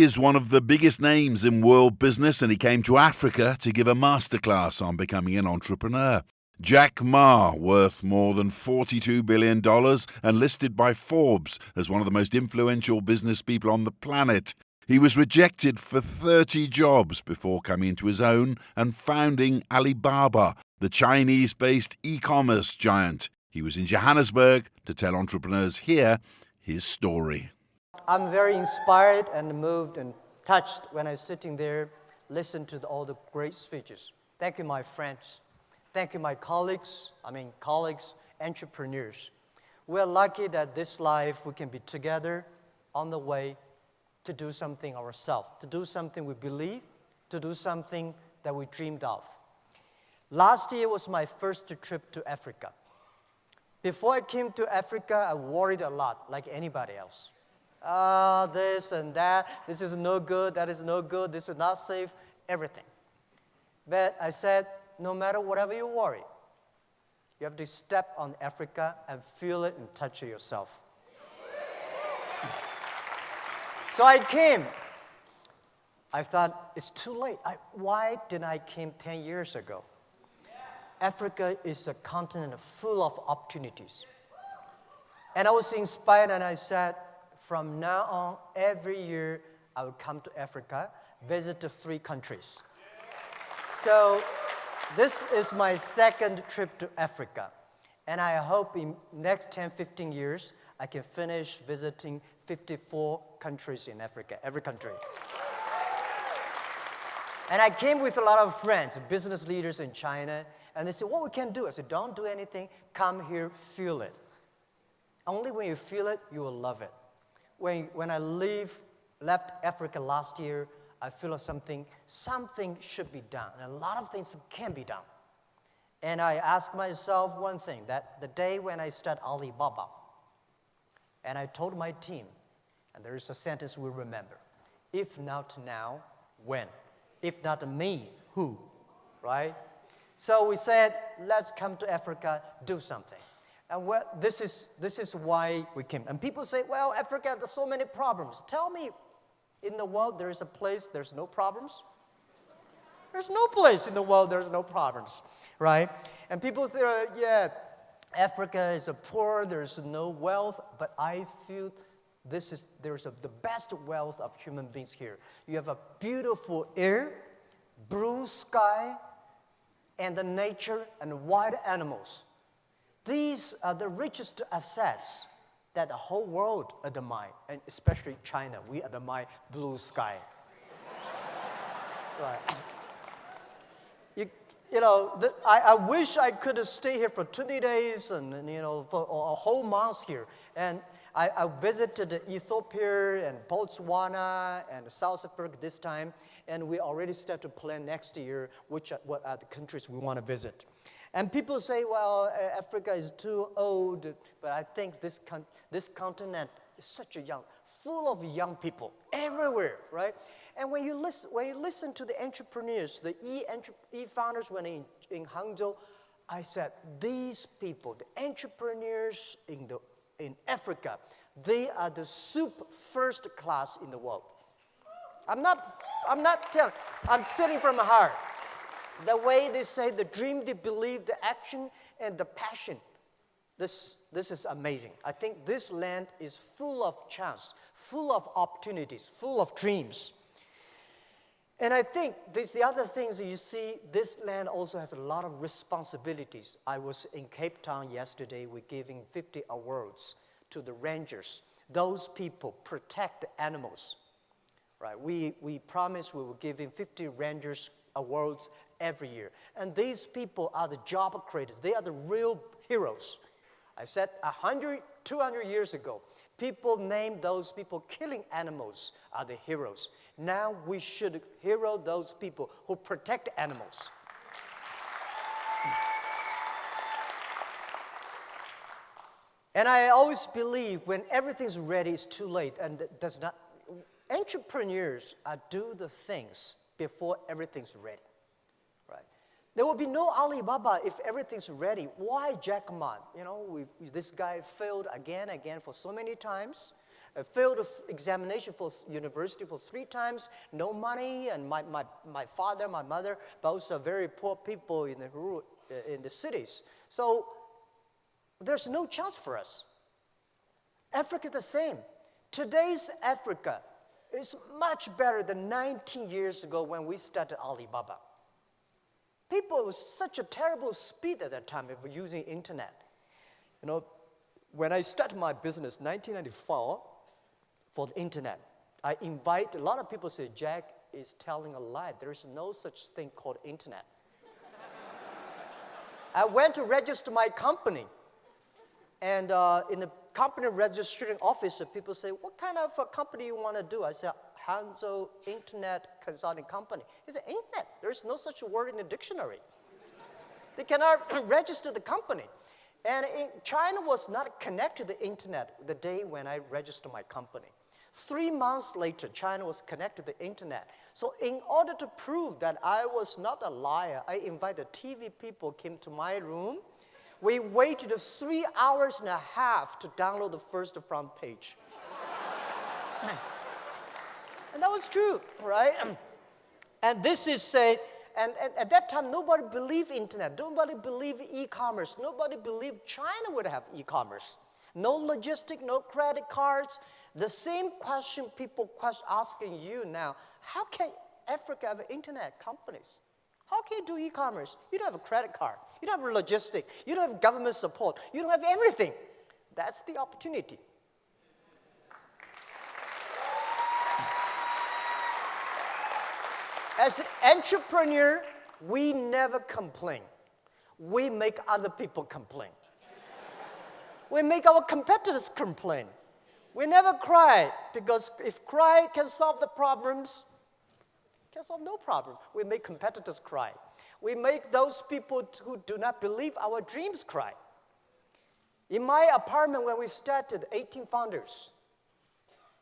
is one of the biggest names in world business, and he came to Africa to give a masterclass on becoming an entrepreneur. Jack Ma, worth more than $42 billion and listed by Forbes as one of the most influential business people on the planet. He was rejected for 30 jobs before coming into his own and founding Alibaba, the Chinese-based e-commerce giant. He was in Johannesburg to tell entrepreneurs here his story. I'm very inspired and moved and touched when I'm sitting there, listen to all the great speeches. Thank you, my friends. Thank you, my colleagues, entrepreneurs. We're lucky that this life we can be together on the way to do something ourselves, to do something we believe, to do something that we dreamed of. Last year was my first trip to Africa. Before I came to Africa, I worried a lot, like anybody else. This and that, this is no good, that is no good, this is not safe, everything. But I said, no matter whatever you worry, you have to step on Africa and feel it and touch it yourself. So I came. I thought, it's too late. Why didn't I came 10 years ago? Africa is a continent full of opportunities. And I was inspired and I said, from now on, every year, I will come to Africa, visit the 3 countries. So this is my second trip to Africa. And I hope in next 10, 15 years, I can finish visiting 54 countries in Africa, every country. And I came with a lot of friends, business leaders in China, and they said, what we can do? I said, don't do anything, come here, feel it. Only when you feel it, you will love it. When I left Africa last year, I feel like something should be done. And a lot of things can be done. And I asked myself one thing, that the day when I start Alibaba, and I told my team, and there is a sentence we remember, if not now, when? If not me, who? Right? So we said, let's come to Africa, do something. And this is why we came. And people say, well, Africa, there's so many problems. Tell me, in the world there is a place there's no problems? There's no place in the world there's no problems, right? And people say, yeah, Africa is poor, there's no wealth, but I feel there's the best wealth of human beings here. You have a beautiful air, blue sky, and the nature and wild animals. These are the richest assets that the whole world admire, and especially China. We admire blue sky. Right. I wish I could stay here for 20 days and for a whole month here. And I visited Ethiopia and Botswana and South Africa this time, and we already start to plan next year what are the countries we want to visit. And people say, well, Africa is too old, but I think this continent is such a full of young people everywhere, right? And when you listen to the entrepreneurs, the e-founders when in Hangzhou, I said, these people, the entrepreneurs in Africa, they are the first class in the world. I'm not telling, I'm sitting from the heart. The way they say, the dream, the belief, the action, and the passion. This is amazing. I think this land is full of chance, full of opportunities, full of dreams. And I think the other things you see, this land also has a lot of responsibilities. I was in Cape Town yesterday. We're giving 50 awards to the rangers. Those people protect the animals. Right? We promised we were giving 50 rangers awards every year. And these people are the job creators. They are the real heroes. I said 100, 200 years ago, people named those people killing animals are the heroes. Now we should hero those people who protect animals. And I always believe when everything's ready, it's too late. And does not. Entrepreneurs do the things before everything's ready. Right? There will be no Alibaba if everything's ready. Why Jack Ma? This guy failed again for so many times. I failed the examination for university for 3 times, no money, and my father, my mother, both are very poor people in the cities. So there's no chance for us. Africa the same. Today's Africa is much better than 19 years ago when we started Alibaba. People with such a terrible speed at that time of using internet. You know, when I started my business, 1994, for the internet, I invite, a lot of people say, Jack is telling a lie. There is no such thing called internet. I went to register my company. And in the company registering office, people say, what kind of a company you want to do? I said, Hangzhou Internet Consulting Company. He said, internet, there's no such word in the dictionary. They cannot register the company. And China was not connected to the internet the day when I registered my company. 3 months later, China was connected to the internet. So in order to prove that I was not a liar, I invited TV people came to my room. We waited 3 hours and a half to download the first front page. And that was true, right? And this is said, and at that time, nobody believed internet. Nobody believed e-commerce. Nobody believed China would have e-commerce. No logistic, no credit cards. The same question people asking you now, how can Africa have internet companies? How can you do e-commerce? You don't have a credit card. You don't have a logistic. You don't have government support. You don't have everything. That's the opportunity. As an entrepreneur, we never complain. We make other people complain. We make our competitors complain. We never cry, because if cry can solve the problems, it can solve no problem. We make competitors cry. We make those people who do not believe our dreams cry. In my apartment, when we started, 18 founders.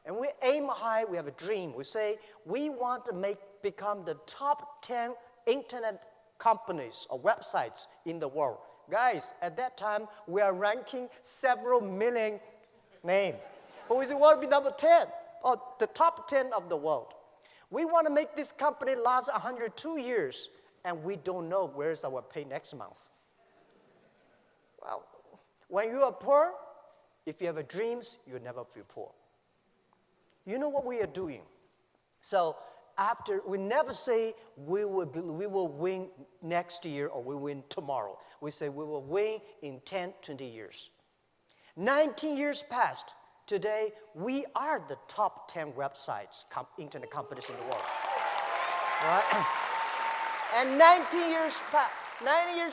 And we aim high, we have a dream. We say, we want to become the top 10 internet companies or websites in the world. Guys, at that time, we are ranking several million names. But we say, we want to be number 10, or the top 10 of the world. We want to make this company last 102 years, and we don't know where's our pay next month. Well, when you are poor, if you have dreams, you'll never feel poor. You know what we are doing? So we never say we will win next year or we win tomorrow. We say we will win in 10, 20 years. 19 years passed. Today, we are the top 10 websites, internet companies in the world. Right? And 19 years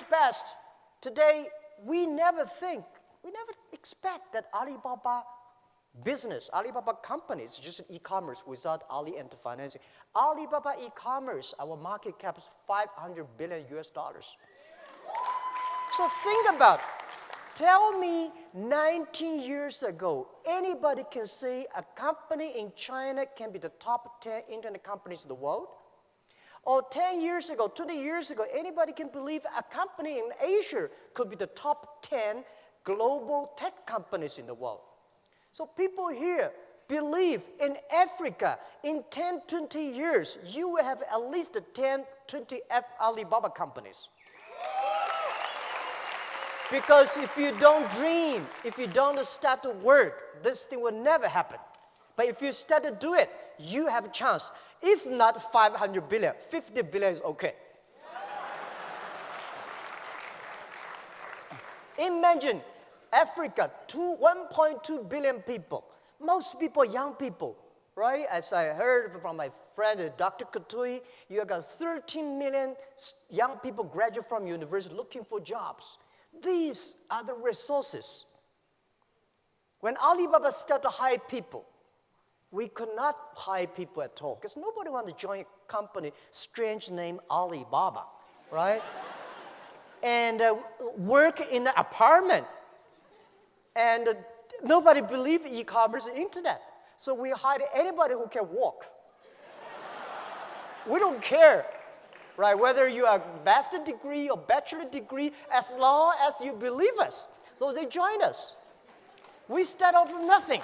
passed. Today, we never expect that Alibaba business, Alibaba company is just e-commerce without Ali and financing. Alibaba e-commerce, our market cap is $500 billion US. So think about it. Tell me 19 years ago, anybody can say a company in China can be the top 10 internet companies in the world? Or 10 years ago, 20 years ago, anybody can believe a company in Asia could be the top 10 global tech companies in the world? So people here believe in Africa, in 10, 20 years, you will have at least 10, 20 Alibaba companies. Because if you don't dream, if you don't start to work, this thing will never happen. But if you start to do it, you have a chance. If not 500 billion, 50 billion is okay. Imagine Africa, 1.2 billion people. Most people, young people, right? As I heard from my friend, Dr. Katui, you got 13 million young people graduate from university looking for jobs. These are the resources. When Alibaba started to hire people, we could not hire people at all because nobody wanted to join a company, strange name Alibaba, right? And work in an apartment. And nobody believed e-commerce and internet. So we hired anybody who can walk. We don't care, right? Whether you have a master's degree or bachelor degree, as long as you believe us. So they joined us. We start out from nothing.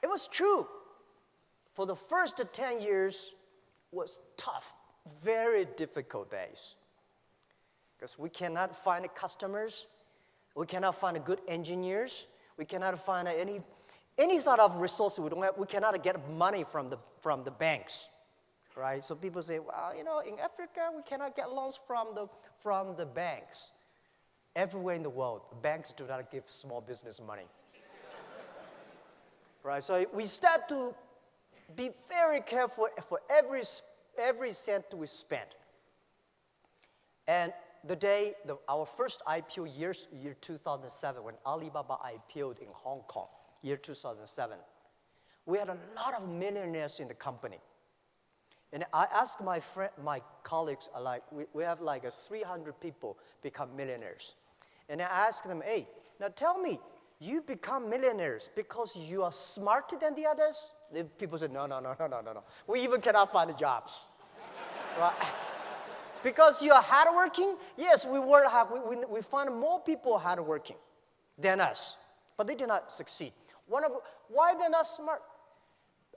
it was true. For the first 10 years was tough, very difficult days. Because we cannot find customers, we cannot find good engineers, we cannot find any sort of resources we cannot get money from the banks, right? So people say, well, in Africa we cannot get loans from the banks. Everywhere in the world, banks do not give small business money. Right? So we start to be very careful for every cent we spend. And our first IPO year 2007, when Alibaba IPO'd in Hong Kong, year 2007, we had a lot of millionaires in the company. And I asked my colleagues, we have 300 people become millionaires. And I asked them, hey, now tell me, you become millionaires because you are smarter than the others? The people said, no. We even cannot find jobs. Right? Because you are hardworking? Yes, we work hard. We find more people hardworking than us. But they did not succeed. Why they're not smart?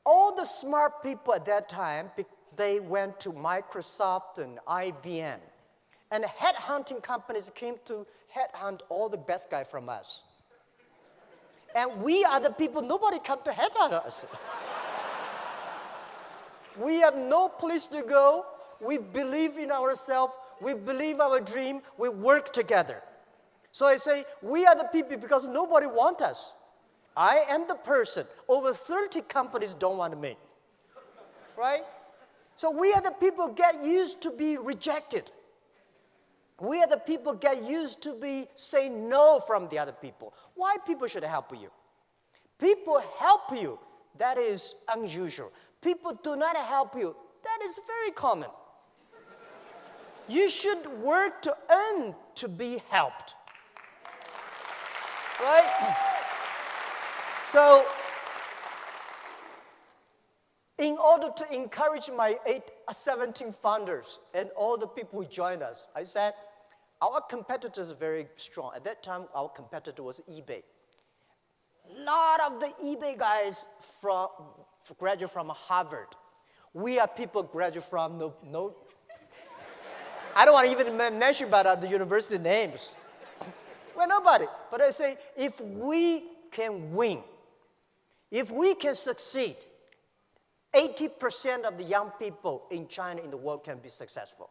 All the smart people at that time, they went to Microsoft and IBM. And headhunting companies came to headhunt all the best guys from us. And we are the people, nobody come to headhunt us. We have no place to go. We believe in ourselves. We believe our dream. We work together. So I say, we are the people because nobody wants us. I am the person. Over 30 companies don't want me. Right? So we are the people get used to be rejected. We are the people get used to be say no from the other people. Why people should help you? People help you. That is unusual. People do not help you. That is very common. You should work to earn to be helped. Right? So, in order to encourage my 17 founders and all the people who joined us, I said, our competitors are very strong. At that time, our competitor was eBay. A lot of the eBay guys graduate from Harvard. We are people graduate from no I don't want to even mention about the university names. Well, nobody. But I say, if we can win, if we can succeed, 80% of the young people in China, in the world, can be successful.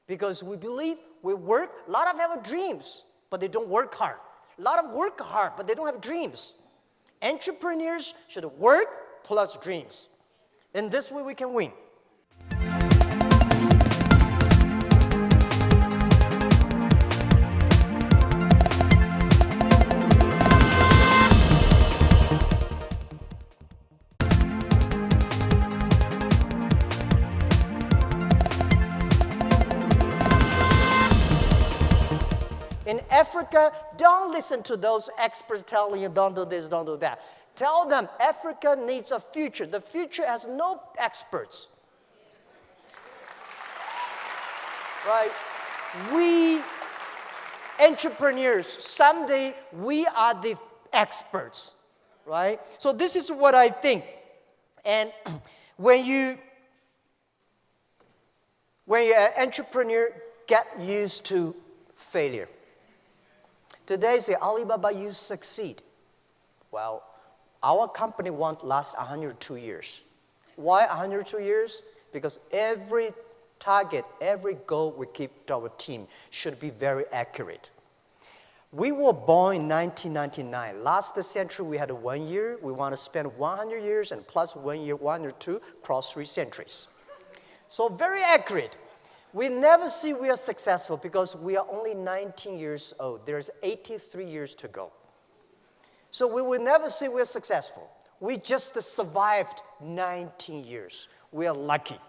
Because we believe, we work, a lot of them have dreams, but they don't work hard. A lot of work hard, but they don't have dreams. Entrepreneurs should work plus dreams. In this way, we can win. In Africa, don't listen to those experts telling you don't do this, don't do that. Tell them Africa needs a future. The future has no experts. Right? We entrepreneurs, someday we are the experts. Right? So this is what I think. And when you an entrepreneur get used to failure. Today, say, Alibaba, you succeed. Well, our company won't last 102 years. Why 102 years? Because every target, every goal we give to our team should be very accurate. We were born in 1999. Last century, we had 1 year. We want to spend 100 years and plus 1 year, 102, cross 3 centuries. So very accurate. We never see we are successful because we are only 19 years old. There's 83 years to go. So we will never see we're successful. We just survived 19 years. We are lucky.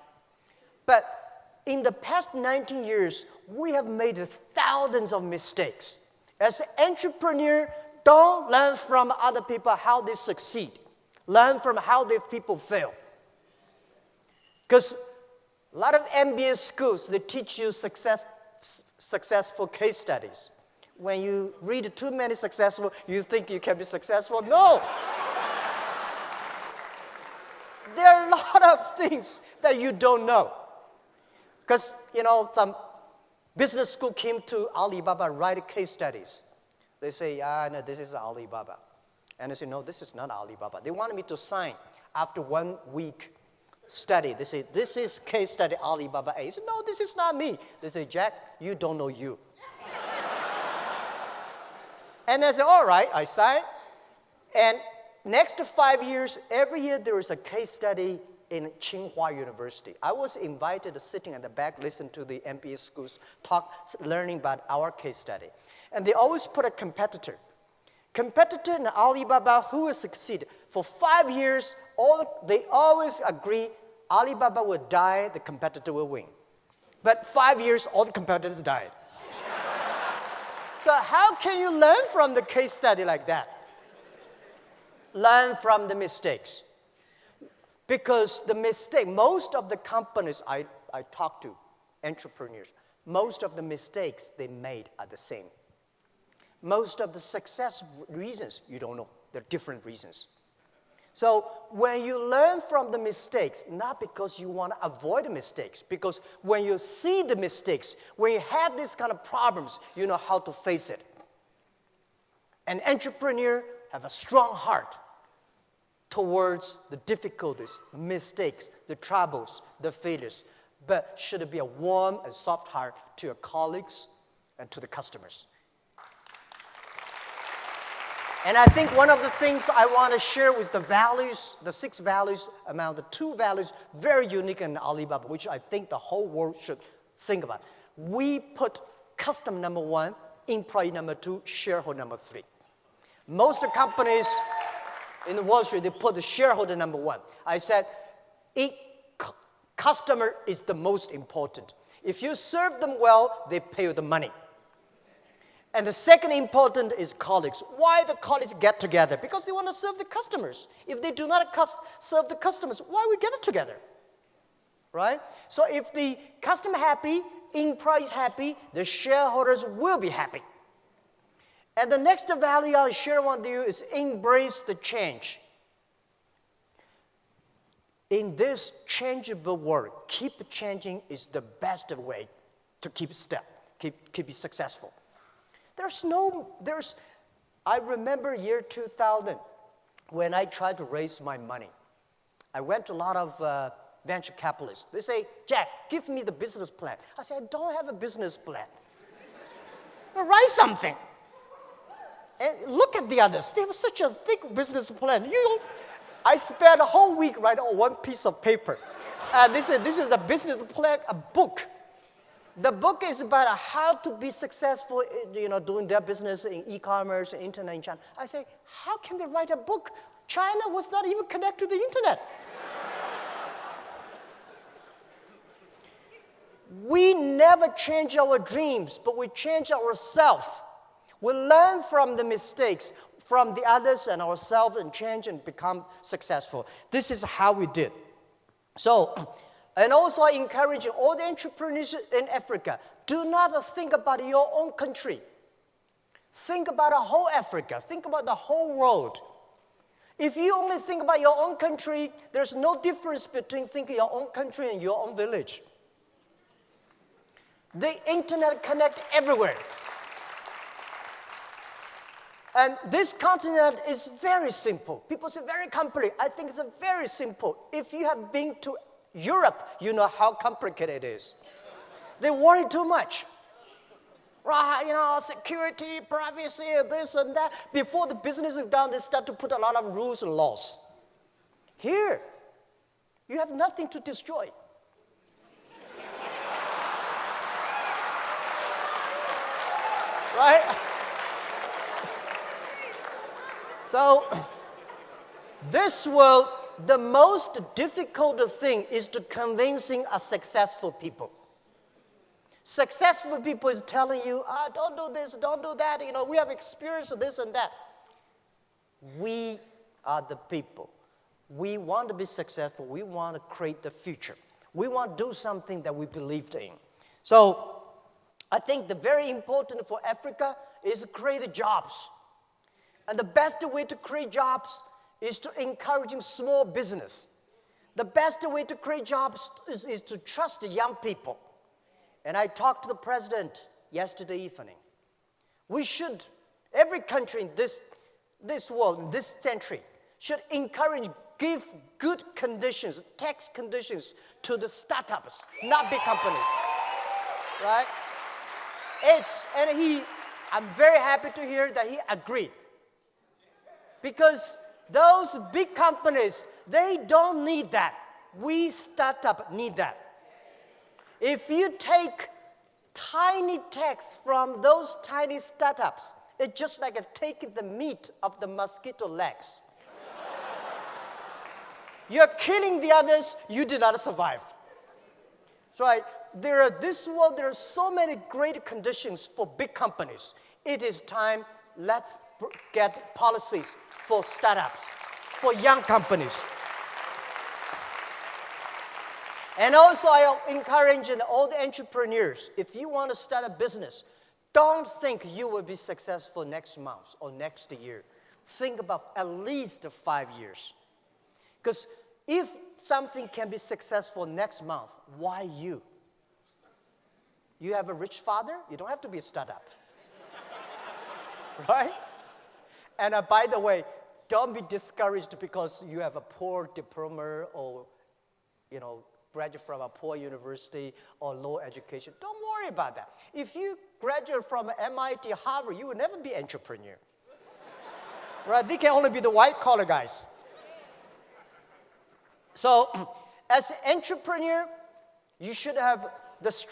But in the past 19 years, we have made thousands of mistakes. As an entrepreneur, don't learn from other people how they succeed. Learn from how the people fail. Because a lot of MBA schools, they teach you successful case studies. When you read too many successful, you think you can be successful. No. a lot of things that you don't know. Because, some business school came to Alibaba, write case studies. They say, no, this is Alibaba. And I say, no, this is not Alibaba. They wanted me to sign after 1 week study. They say, this is case study Alibaba A. I say, no, this is not me. They say, Jack, you don't know you. And I said, all right, I signed. And next 5 years, every year there is a case study in Tsinghua University. I was invited to sitting at the back, listen to the MBA schools talk, learning about our case study. And they always put a competitor. Competitor in Alibaba who will succeed. For 5 years, they always agree Alibaba will die, the competitor will win. But 5 years, all the competitors died. So how can you learn from the case study like that? Learn from the mistakes. Because most of the companies I talk to, entrepreneurs, most of the mistakes they made are the same. Most of the success reasons, you don't know. They're different reasons. So when you learn from the mistakes, not because you want to avoid the mistakes, because when you see the mistakes, when you have these kind of problems, you know how to face it. An entrepreneur have a strong heart towards the difficulties, the mistakes, the troubles, the failures, but should be a warm and soft heart to your colleagues and to the customers. And I think one of the things I want to share with the values, the 6 values, among the 2 values, very unique in Alibaba, which I think the whole world should think about. We put customer number 1, employee number 2, shareholder number 3. Most companies in Wall Street, they put the shareholder number 1. I said, customer is the most important. If you serve them well, they pay you the money. And the second important is colleagues. Why the colleagues get together? Because they want to serve the customers. If they do not serve the customers, why we get together? Right? So if the customer happy, employees happy, the shareholders will be happy. And the next value I'll share with you is embrace the change. In this changeable world, keep changing is the best way to keep it successful. I remember year 2000 when I tried to raise my money. I went to a lot of venture capitalists. They say, Jack, give me the business plan. I said, I don't have a business plan. Well, write something. And look at the others. They have such a thick business plan. I spent a whole week writing on one piece of paper. This is a business plan, a book. The book is about how to be successful, doing their business in e-commerce, internet in China. I say, how can they write a book? China was not even connected to the internet. We never change our dreams, but we change ourselves. We learn from the mistakes, from the others and ourselves, and change and become successful. This is how we did. So, and also encouraging all the entrepreneurs in Africa, do not think about your own country. Think about the whole Africa. Think about the whole world. If you only think about your own country, there's no difference between thinking your own country and your own village. The internet connects everywhere. And this continent is very simple. People say very complicated. I think it's very simple. If you have been to Europe, you know how complicated it is. They worry too much. Right, security, privacy, this and that. Before the business is done, they start to put a lot of rules and laws. Here, you have nothing to destroy. Right? So, this world, the most difficult thing is to convincing a successful people. Successful people is telling you, don't do this, don't do that. We have experienced this and that. We are the people. We want to be successful. We want to create the future. We want to do something that we believed in. So, I think the very important for Africa is to create jobs. And the best way to create jobs is to encouraging small business. The best way to create jobs is to trust the young people. And I talked to the president yesterday evening. We should, every country in this world, in this century, should encourage, give good conditions, tax conditions to the startups, not big companies, right? I'm very happy to hear that he agreed. Because those big companies, they don't need that. We startup need that. If you take tiny tax from those tiny startups, it's just like taking the meat of the mosquito legs. You're killing the others, you did not survive. So there are so many great conditions for big companies. It is time, let's get policies for startups, for young companies. And also I encourage all the entrepreneurs, if you want to start a business, don't think you will be successful next month or next year. Think about at least 5 years. Because if something can be successful next month, why you? You have a rich father, you don't have to be a startup. Right? And by the way, don't be discouraged because you have a poor diploma or, graduate from a poor university or low education. Don't worry about that. If you graduate from MIT, Harvard, you will never be an entrepreneur. Right? They can only be the white-collar guys. So, as an entrepreneur, you should have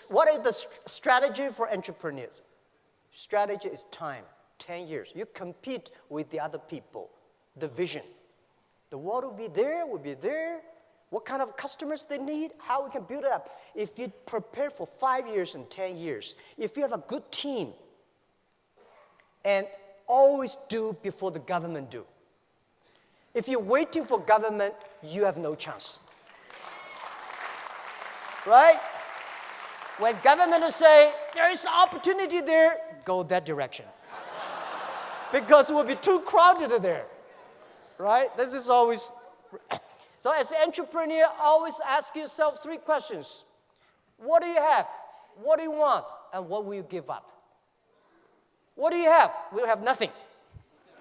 what is the strategy for entrepreneurs? Strategy is time, 10 years. You compete with the other people, the vision. The world will be there. What kind of customers they need, how we can build it up. If you prepare for 5 years and 10 years, if you have a good team, and always do before the government do. If you're waiting for government, you have no chance. Right? When government say, there is opportunity there, go that direction. Because it will be too crowded there. Right? This is always... So as an entrepreneur, always ask yourself 3 questions. What do you have? What do you want? And what will you give up? What do you have? We'll have nothing.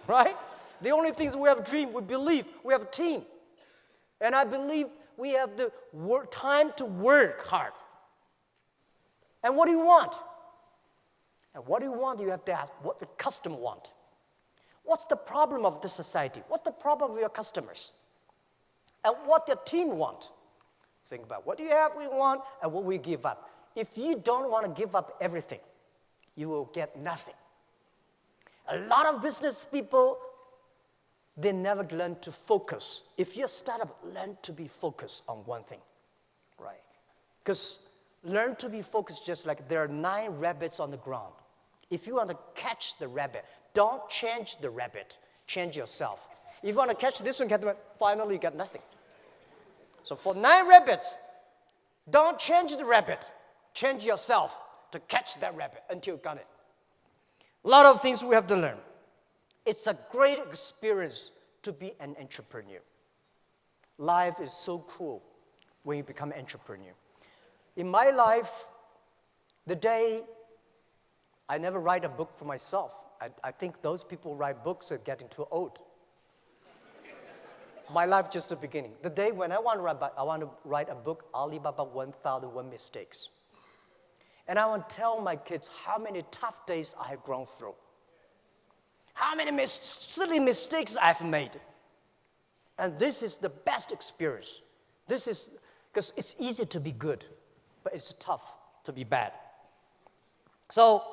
Right? The only things we have dream, we believe, we have a team. And I believe we have the time to work hard. And what do you want? And what do you want? You have to ask what the customer want. What's the problem of the society? What's the problem of your customers? And what your team want. Think about what do you have, we want, and what we give up. If you don't want to give up everything, you will get nothing. A lot of business people, they never learn to focus. If you're a startup, learn to be focused on one thing, right? Because learn to be focused just like there are 9 rabbits on the ground. If you want to catch the rabbit, don't change the rabbit, change yourself. If you want to catch this one, finally you get nothing. So for 9 rabbits, don't change the rabbit. Change yourself to catch that rabbit until you got it. A lot of things we have to learn. It's a great experience to be an entrepreneur. Life is so cool when you become an entrepreneur. In my life, the day I never write a book for myself. I think those people who write books are getting too old. My life just the beginning. The day when I want to write a book, Alibaba 1001 Mistakes. And I want to tell my kids how many tough days I have gone through. How many silly mistakes I've made. And this is the best experience. This is, because it's easy to be good, but it's tough to be bad. So,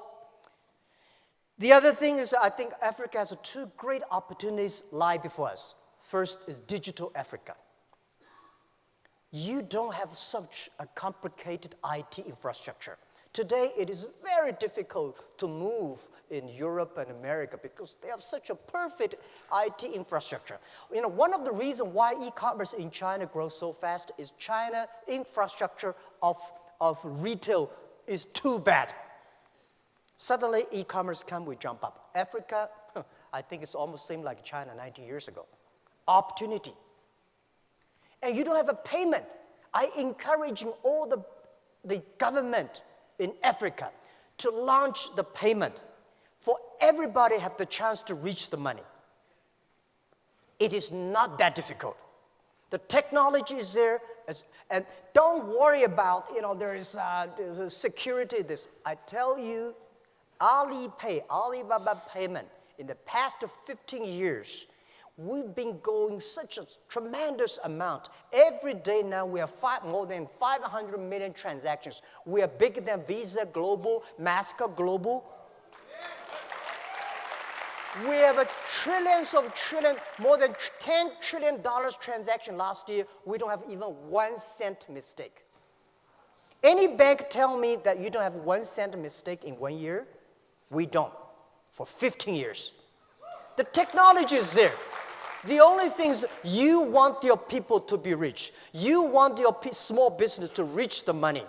the other thing is I think Africa has 2 great opportunities lie before us. First is digital Africa. You don't have such a complicated IT infrastructure. Today, it is very difficult to move in Europe and America because they have such a perfect IT infrastructure. One of the reasons why e-commerce in China grows so fast is China infrastructure of retail is too bad. Suddenly, e-commerce come, we jump up. Africa, I think it's almost same like China 90 years ago. Opportunity. and you don't have a payment. I encouraging all the government in Africa to launch the payment for everybody have the chance to reach the money. It is not that difficult. The technology is there, and don't worry about, there's security, this. I tell you, Alipay, Alibaba payment, in the past 15 years, we've been going such a tremendous amount. Every day now, we have more than 500 million transactions. We are bigger than Visa Global, Mastercard Global. We have more than $10 trillion transaction last year. We don't have even 1 cent mistake. Any bank tell me that you don't have 1 cent mistake in 1 year? We don't, for 15 years. The technology is there. The only thing is you want your people to be rich. You want your small business to reach the money.